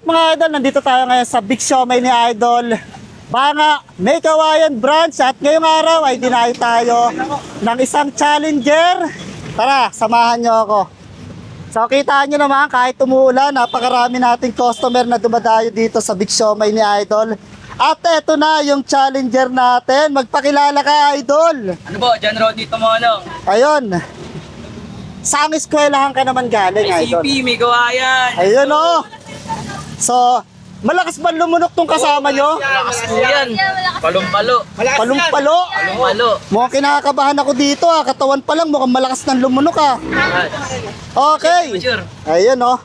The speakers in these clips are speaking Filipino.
Mga idol, nandito tayo ngayon sa Big Siomai ni Idol Banga May Kawayan branch at ngayong araw ay dinayo tayo ng isang challenger. Tara, samahan nyo ako. So kita nyo naman kahit umuulan, napakarami nating customer na dumadayo dito sa Big Siomai ni Idol. At eto na yung challenger natin. Magpakilala ka, Idol. Ano po, John Rod dito mo ano? Ayun. Saan eskwelahan ka naman galing, Idol? ICP, may gawayan. Ayun o. So, malakas ba lumunok tong kasama nyo? Malakas po yan. Palumpalo. Palumpalo. Palumpalo. Mukhang kinakabahan ako dito ah. Katawan pa lang mukhang malakas ng lumunok ah. Okay. Sure. Ayun o.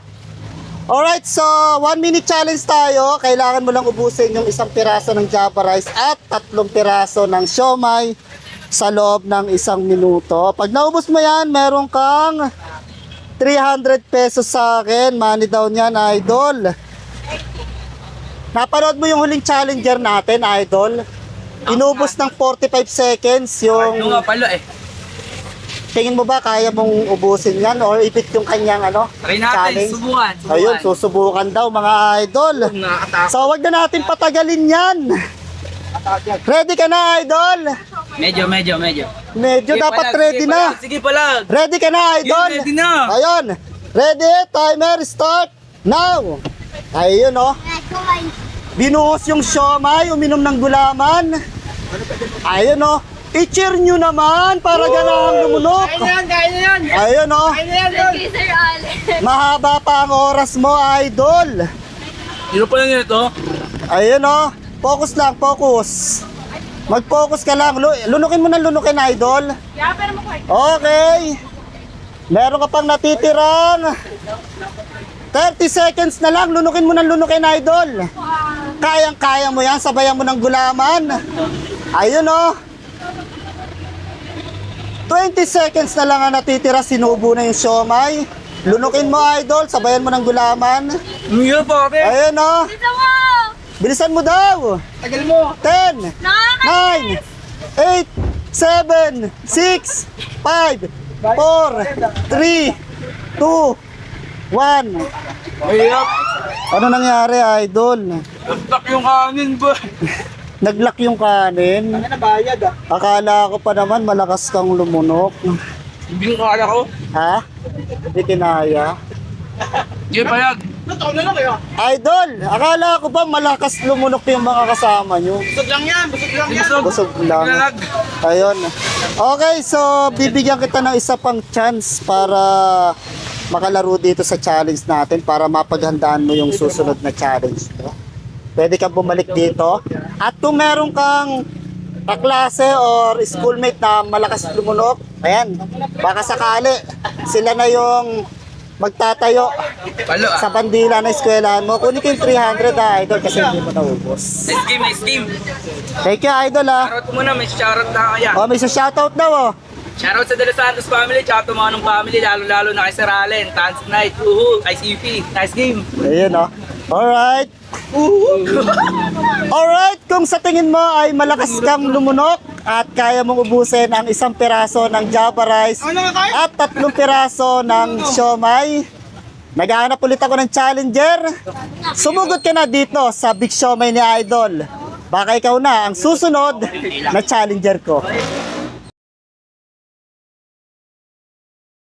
Alright, so 1 minute challenge tayo. Kailangan mo lang ubusin yung isang piraso ng Java rice at 3 piraso ng siomai sa loob ng 1 minuto. Pag naubos mo yan, meron kang 300 pesos sa akin. Money down yan, Idol. Napanood mo yung huling challenger natin, Idol? Inubos ng 45 seconds yung... Ano nga pala eh. Tingin mo ba kaya mong ubusin yan or ipit yung kanyang ano? Try natin, subukan. Ayun, susubukan daw mga idol. Nakakatakot. So wag na natin patagalin yan. Ready ka na, Idol? Medyo. Medyo Sige dapat palag, ready sige na. palag, Sige palag. Ready ka na, Idol? Ready na. Ayun. Ready? Timer start now. Ayun oh. Binuhos yung siomai, uminom ng gulaman. Ayun oh. I-cheer nyo naman para ganahang lumunok. Kaya yan! Ayun oh. Kaya yan! Thank you, Sir Alex. Mahaba pa ang oras mo, Idol. Sino pa lang ito? Ayun oh. Focus lang, focus. Mag-focus ka lang. Lunukin mo ng lunukin, Idol. Okay. Meron ka pang natitirang 30 seconds na lang. Lunukin mo ng lunukin, Idol. Kayang-kaya mo yan. Sabayan mo ng gulaman. Ayun oh. 20 seconds na lang ang natitira. Sinubo na yung siomai. Lunukin mo, Idol. Sabayan mo ng gulaman. Ano yan pare? Ayun oh. Dito mo! Bilisan mo daw. Tagal mo! 10, Nakakainis! 9, 8, 7, 6, 5, 4, 3, 2, 1. Ayap. Ano nangyari, Idol? Nagtak yung kanin ba? Naglock yung kanin. Ano na bayad ah? Akala ko pa naman malakas kang lumunok. Hindi ko kala ko. Ha? Hindi kinaya. Sige palag. Taon na lang kayo. Idol, akala ko ba malakas lumunok yung mga kasama nyo? Busog lang yan! Busog lang yan! Busog lang. Palag. Ayun. Okay, so bibigyan kita ng isa pang chance para makalaro dito sa challenge natin para mapaghandaan mo yung susunod na challenge. Pwede kang bumalik dito. At kung meron kang kaklase or schoolmate na malakas lumunok, ayan, baka sakali sila na yung magtatayo Palo ah. sa bandila ng eskwelahan mo. Kunin ko yung 300 Idol, kasi hindi mo naubos. Nice game. Thank you, Idol Shoutout ko muna, may shoutout na kaya. Oh, may shoutout daw oh. Shoutout sa De Los Santos family, tsaka tumanong family, lalo-lalo na kay Sir Allen, Tans Night, ICP, nice game. Ayun oh. Alright. Alright, kung sa tingin mo ay malakas kang lumunok at kaya mong ubusin ang 1 piraso ng Java rice at 3 piraso ng siomai, naghahanap ulit ako ng challenger. Sumugod ka na dito sa Big Siomai ni Idol. Baka ikaw na ang susunod na challenger ko.